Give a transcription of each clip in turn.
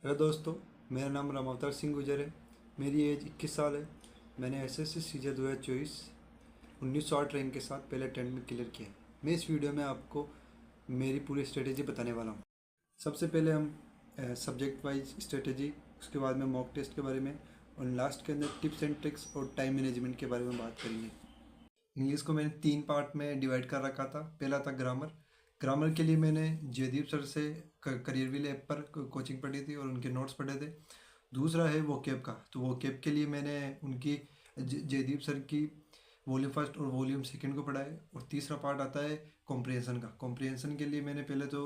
Hello दोस्तों, मेरा नाम रामावतार सिंह गुजर है। मेरी एज 21 साल है। मैंने एसएससी सीजन 2024 1908 रैंक के साथ पहले अटेम्प्ट में क्लियर किया है। मैं इस वीडियो में आपको मेरी पूरी स्ट्रेटेजी बताने वाला हूँ। सबसे पहले हम सब्जेक्ट वाइज स्ट्रेटेजी, उसके बाद में मॉक टेस्ट के बारे में, और लास्ट के अंदर टिप्स एंड ट्रिक्स और टाइम मैनेजमेंट के बारे में बात करेंगे। इंग्लिश को मैंने 3 पार्ट में डिवाइड कर रखा था। पहला था ग्रामर। ग्रामर के लिए मैंने जयदीप सर से करियरविल ऐप पर कोचिंग पढ़ी थी और उनके नोट्स पढ़े थे। दूसरा है वोकेब का, तो वोकेब के लिए मैंने उनकी जयदीप सर की वॉल्यूम फर्स्ट और वॉल्यूम सेकंड को पढ़ा है। और तीसरा पार्ट आता है कॉम्प्रिहेंशन का। कॉम्प्रिहेंशन के लिए मैंने पहले तो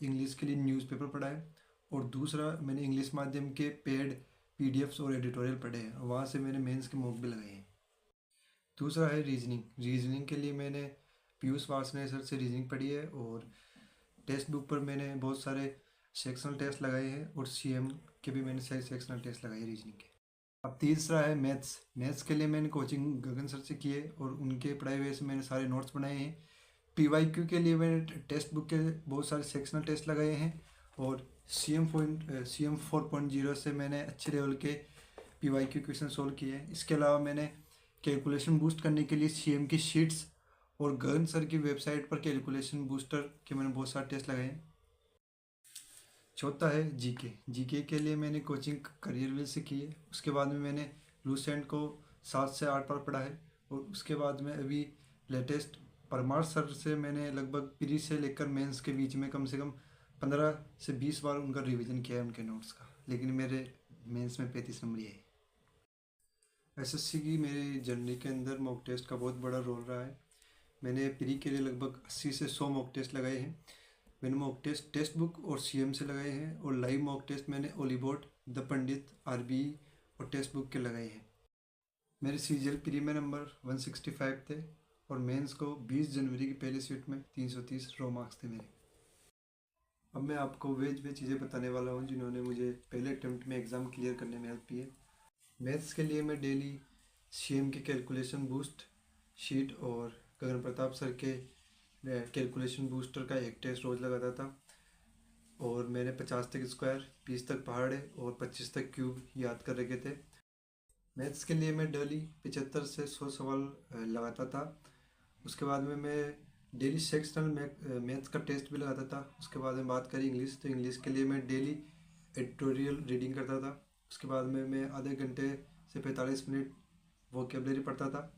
इंग्लिश के लिए न्यूज़पेपर पढ़ा है, और दूसरा मैंने इंग्लिश माध्यम के पेड पीडीएफ्स और एडिटोरियल पढ़े हैं, और वहाँ से मैंने मेंस के मॉक भी लगाए हैं। दूसरा है रीजनिंग। रीजनिंग के लिए मैंने पीयूष वार्ष्णेय सर से रीजनिंग पढ़ी है, और टेक्स्ट बुक पर मैंने बहुत सारे सेक्शनल टेस्ट लगाए हैं, और सीएम के भी मैंने सारे सेक्शनल टेस्ट लगाए हैं रीजनिंग के। अब तीसरा है मैथ्स। मैथ्स के लिए मैंने कोचिंग गगन सर से की है, और उनके पढ़ाई हुए से मैंने सारे नोट्स बनाए हैं। पीवाईक्यू के लिए मैंने टेक्स्ट बुक के बहुत सारे सेक्शनल टेस्ट लगाए हैं, और सीएम 4.0 से मैंने अच्छे लेवल के पीवाईक्यू क्वेश्चन सोल्व किए हैं। इसके अलावा मैंने कैलकुलेशन बूस्ट करने के लिए सीएम की शीट्स और गगन सर की वेबसाइट पर कैलकुलेशन बूस्टर के मैंने बहुत सारे टेस्ट लगाए हैं। चौथा है जीके। जीके के लिए मैंने कोचिंग करियरविल से की है। उसके बाद में मैंने लूसेंट को 7 से 8 बार पढ़ा है, और उसके बाद में अभी लेटेस्ट परमार सर से मैंने लगभग प्री से लेकर मेंस के बीच में कम से कम 15 से 20 बार उनका रिवीजन किया है उनके नोट्स का, लेकिन मेरे मेंस में 35 नंबर ही है। एसएससी की मेरी जर्नी के अंदर मॉक टेस्ट का बहुत बड़ा रोल रहा है। मैंने प्री के लिए लगभग 80 से 100 मॉक टेस्ट लगाए हैं। मैंने मॉक टेस्ट टेक्स्ट बुक और सीएम से लगाए हैं, और लाइव मॉक टेस्ट मैंने ओलीबोर्ड, द पंडित, आरबीई और टेक्स्ट बुक के लगाए हैं। मेरे सीजीएल प्री में नंबर 165 थे, और मेंस को 20 जनवरी की पहली शिफ्ट में 330 रो मार्क्स थे मेरे। अब मैं आपको वे चीज़ें बताने वाला हूँ जिन्होंने मुझे पहले अटेम्प्ट में एग्ज़ाम क्लियर करने में हेल्प की है। मैथ्स के लिए मैं डेली सीएम के कैलकुलेशन बूस्ट शीट और गगन प्रताप सर के कैलकुलेशन बूस्टर का एक टेस्ट रोज लगाता था, और मैंने 50 तक स्क्वायर, 20 तक पहाड़े और 25 तक क्यूब याद कर रखे थे। मैथ्स के लिए मैं डेली 75 से 100 सवाल लगाता था। उसके बाद में मैं डेली सेक्शनल मैथ्स का टेस्ट भी लगाता था। उसके बाद में बात करें इंग्लिश, तो इंग्लिश के लिए मैं डेली एडिटोरियल रीडिंग करता था। उसके बाद में मैं आधे घंटे से 45 मिनट वोकेबलरी पढ़ता था।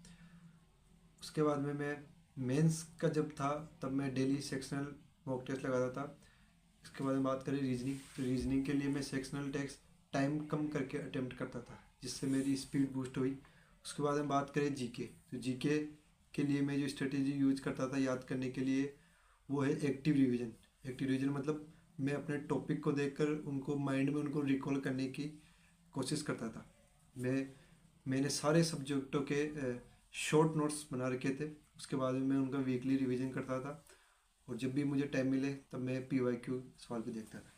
उसके बाद में मैं मेंस का जब था तब मैं डेली सेक्शनल मॉक टेस्ट लगाता था। इसके बाद में बात करें रीजनिंग, तो रीजनिंग के लिए मैं सेक्शनल टेस्ट टाइम कम करके अटेम्प्ट करता था, जिससे मेरी स्पीड बूस्ट हुई। उसके बाद में बात करें जीके, तो जीके के लिए मैं जो स्ट्रेटेजी यूज करता था याद करने के लिए, वो है एक्टिव रिवीजन। एक्टिव रिवीजन मतलब मैं अपने टॉपिक को देखकर उनको माइंड में उनको रिकॉल करने की कोशिश करता था। मैंने सारे सब्जेक्टों के शॉर्ट नोट्स बना रखे थे। उसके बाद में मैं उनका वीकली रिवीजन करता था, और जब भी मुझे टाइम मिले तब मैं पीवाईक्यू सवाल भी देखता था।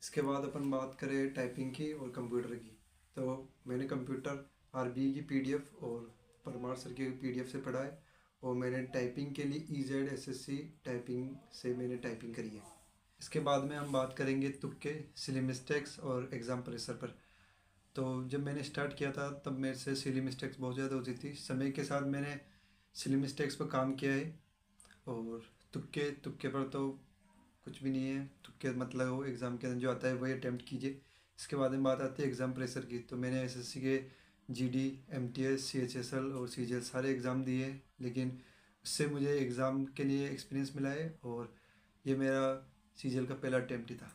इसके बाद अपन बात करें टाइपिंग की और कंप्यूटर की, तो मैंने कंप्यूटर आरबीई की पीडीएफ और परमार सर की पीडीएफ से पढ़ा है, और मैंने टाइपिंग के लिए ईजेड एसएससी टाइपिंग से मैंने टाइपिंग करी है। इसके बाद में हम बात करेंगे तुक्के, सिली मिस्टेक्स और एग्ज़ाम प्रेशर पर। तो जब मैंने स्टार्ट किया था तब मेरे से सिली मिस्टेक्स बहुत ज़्यादा होती थी। समय के साथ मैंने सिली मिस्टेक्स पर काम किया है, और तुक्के तुक्के पर तो कुछ भी नहीं है। तुक्के मतलब वो एग्ज़ाम के अंदर जो आता है वही अटैम्प्ट कीजिए। इसके बाद में बात आती है एग्ज़ाम प्रेशर की, तो मैंने एसएससी के जीडी, एमटीएस, सीएचएसएल और सीजीएल सारे एग्ज़ाम दिए, लेकिन उससे मुझे एग्ज़ाम के लिए एक्सपीरियंस मिला है, और ये मेरा सीजीएल का पहला अटैम्प्ट ही था।